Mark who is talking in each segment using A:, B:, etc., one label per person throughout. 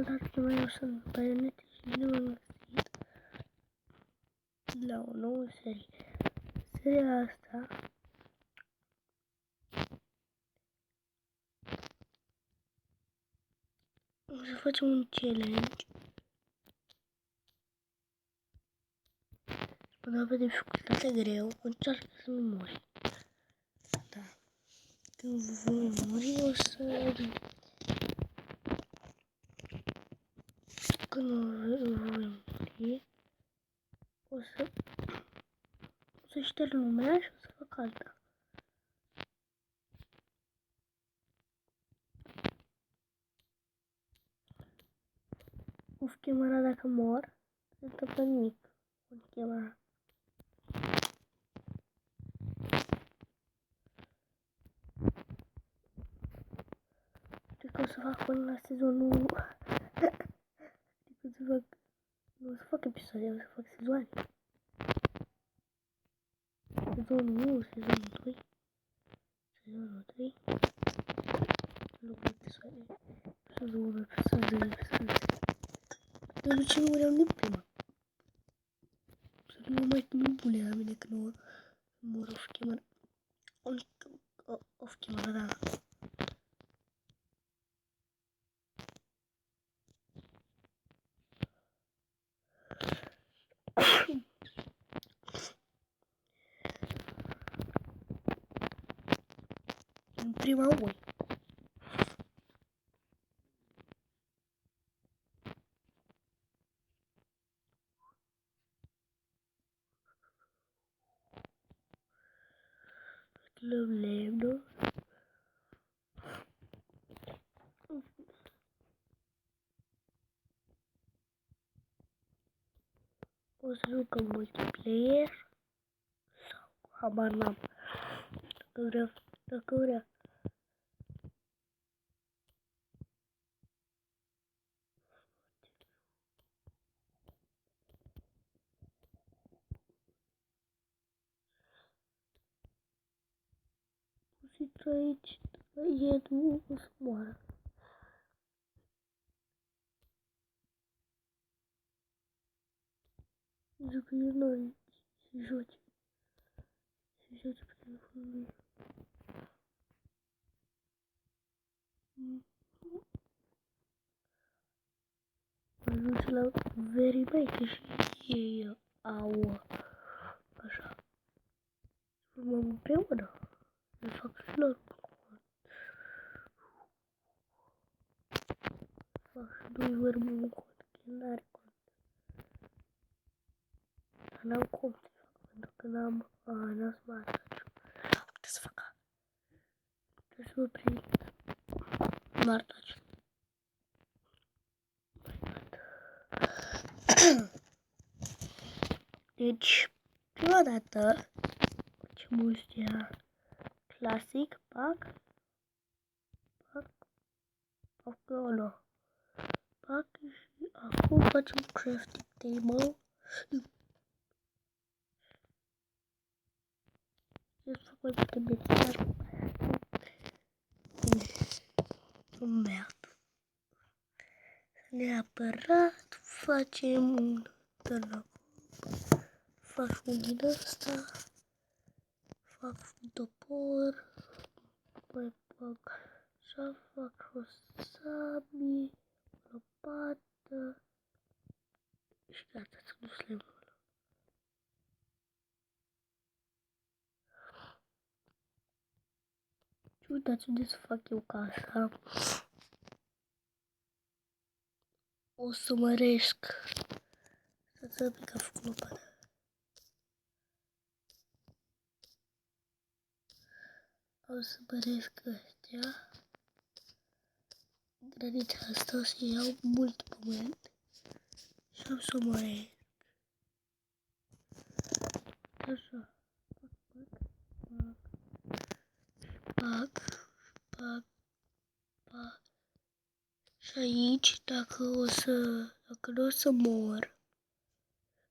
A: soldatul meu eu sunt baionete și nu am găsit la o nouă serie. Seria asta o să facem un challenge. Până avea dificultate greu, încearcă să nu mori. Da. Când voi muri o să... Când voi muri o să șterg lumea și o să fac alta. Uf, chemarea dacă mor, se întâmplă nimic. Uf, chemarea. Știu că o să fac până la sezonul 1. Nu o să fac episoade, o să fac sezoane. Sezonul 1, sezonul 2, sezonul 3. Nu fac episoade. Episodul 1, episodul 2, episodul 3. De ce nu vreau nici prima? Să nu mai nebune la mine că nu mor of chemarea. Of chemarea, da. În prima oară. Lemno. O să jucăm multiplayer sau habar n-am. Dacă vrea. Pusiți aici, iedul o să moară. Zic că el nu se joace. Se joace pe telefonul lui. Ajunge la very bine, că și ei au așa. Formăm împreună. Le fac și lor. Fac și doi vârmă un cont, că n-are cont. Dar n-am cum să fac, pentru că n-am smart. Puteți să fac. Trebuie să mă prind smart touch. Deci, prima dată facem ăstea clasic, pac, acolo, pac și acum facem crafting table. Eu să fac mai putem bețar. Merd. Neapărat facem un tărnăcop. Fac un din ăsta. Fac un topor. Mai fac așa, fac o sabie, o lopată. Și gata, să nu slemul. Și uitați unde să fac eu casa. O să măresc. Să un pic a făcut lopată. O să măresc ăstea. Granița asta o să iau mult pământ. Și am să o măresc. Așa. Pac. Și aici, dacă nu o să mor,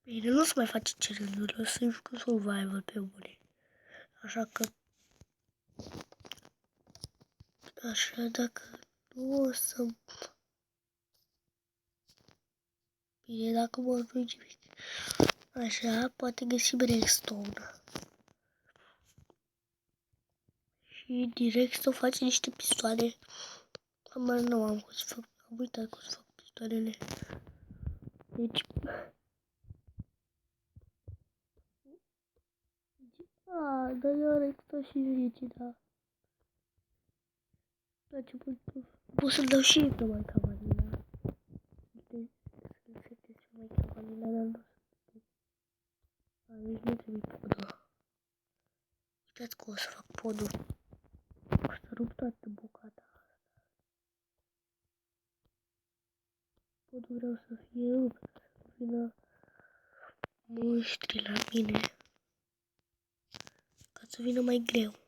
A: bine, nu o să mai face challenge-ul, o să juc survival pe bune. Așa că, așa, dacă nu o să Bine, dacă mă nu nimic. Așa, poate găsim redstone. Și direct să faci niște pistoane. Amar nu am cum să fac. Am uitat cum să fac pistoanele. Deci... dar eu redstone și rigida. La ce pot să dau și pe mai camarina. Să setez și mai camarina, dar nu aici nu trebuie podul. Uitați cum o să fac podul. O să rup toată bucata asta. Podul vreau să fie rupt, să vină muștri la mine. Ca să vină mai greu.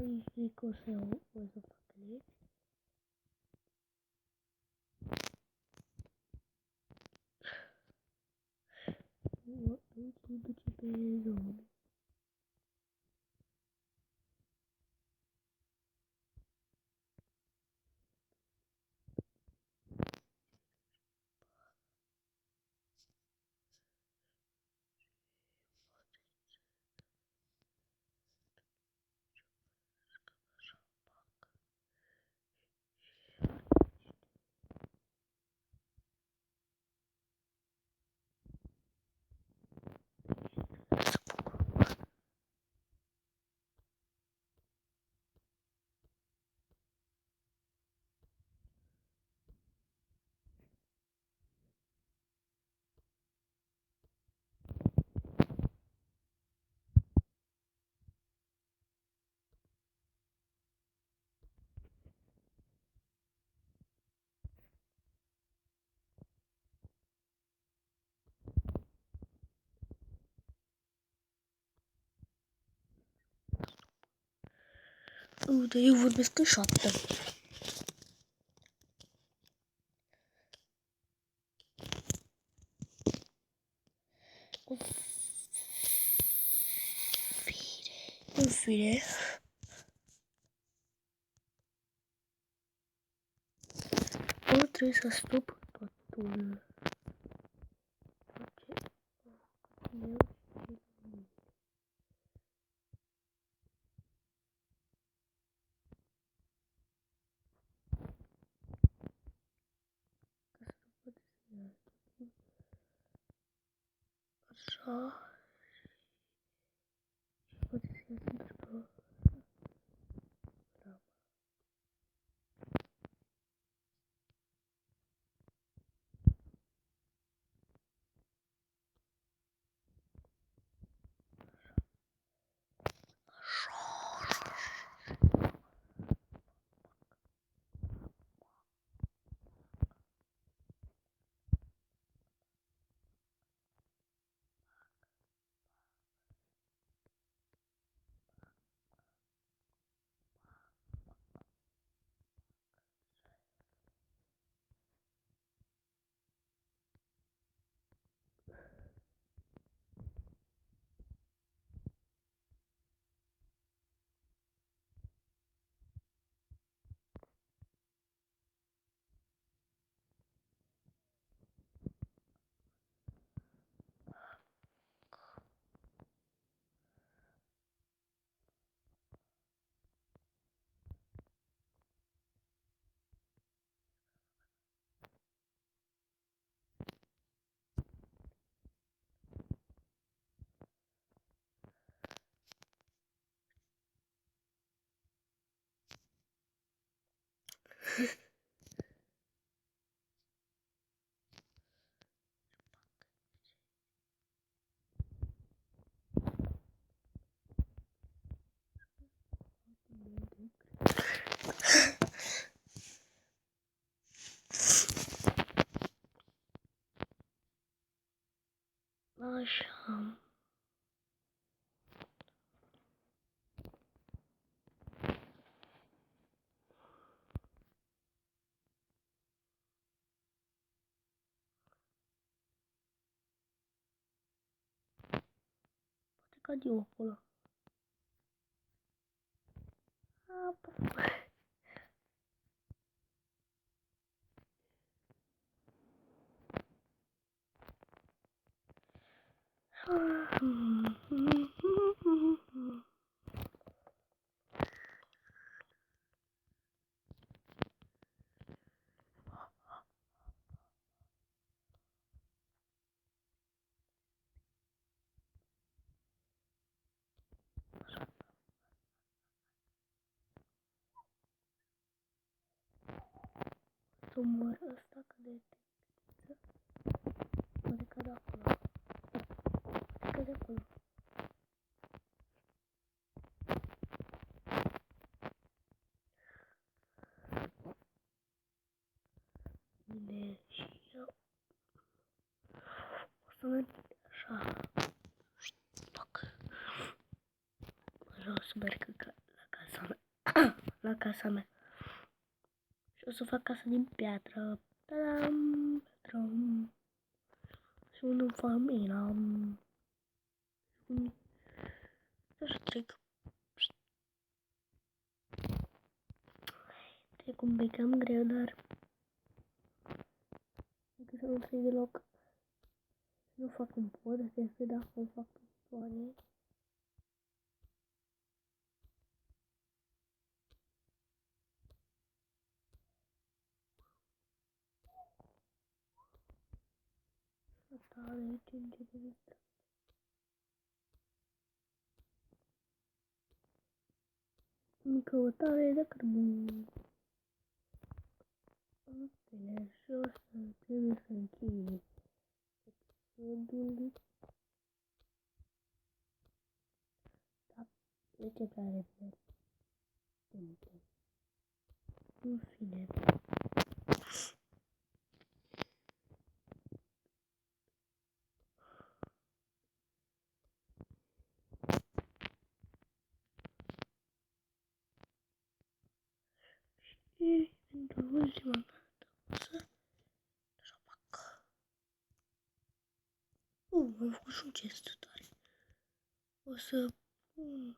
A: Aici zic că o să fac aici. Nu duce pe zonă. Uite, eu vorbesc în șoaptă. În fine. Nu trebuie să stop totul. Așa. Poate să iasă doar pe cad eu acolo. Să mor ăsta că de poate că de acolo. Poate că de acolo. Bine, și eu o să merg așa. Toc. Vreau să merg la casa mea. La casa mea. Și o să fac casa din piatră. Ta-dam! Piatră. Și unde îmi fac mina. Așa trec. Trec un pic cam greu, dar dacă să nu trec deloc. Nu fac un pod, este dacă o fac picioare. Asta aici începe de stră. Căutare de cărbun. Apele jos, trebuie să închid episodul. Da, plece prea repede. În fine. Și pentru ultima dată o să așa fac. Am făcut și un gest tare. O să pun.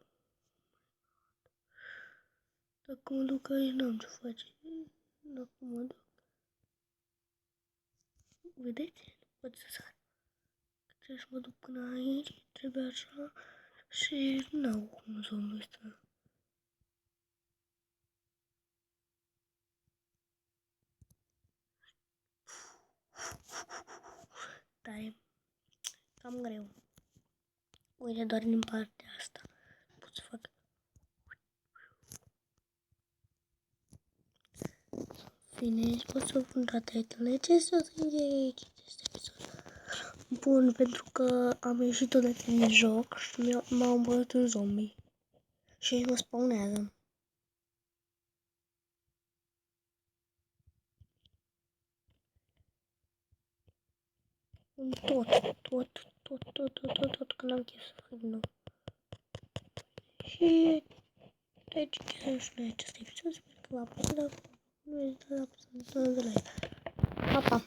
A: Dacă mă duc aici n-am ce face. Dacă mă duc. Vedeți? Nu pot să sar. Trebuie să mă duc până aici. Trebuie așa. Și n-au cum zomul ăsta. Dar e cam greu. Uite doar din partea asta. Pot să fac. Bine, pot să pun toate titlele. Ce să încheie aici acest episod? Bun, pentru că am ieșit odată din joc și m-au îmbătut un zombie. Și mă spawnează. Tot, că n-am chef să fac din nou. Și deci chiar și noi acest episod. Sper că v-a plăcut. Dacă nu uitați să dați like. Pa, pa!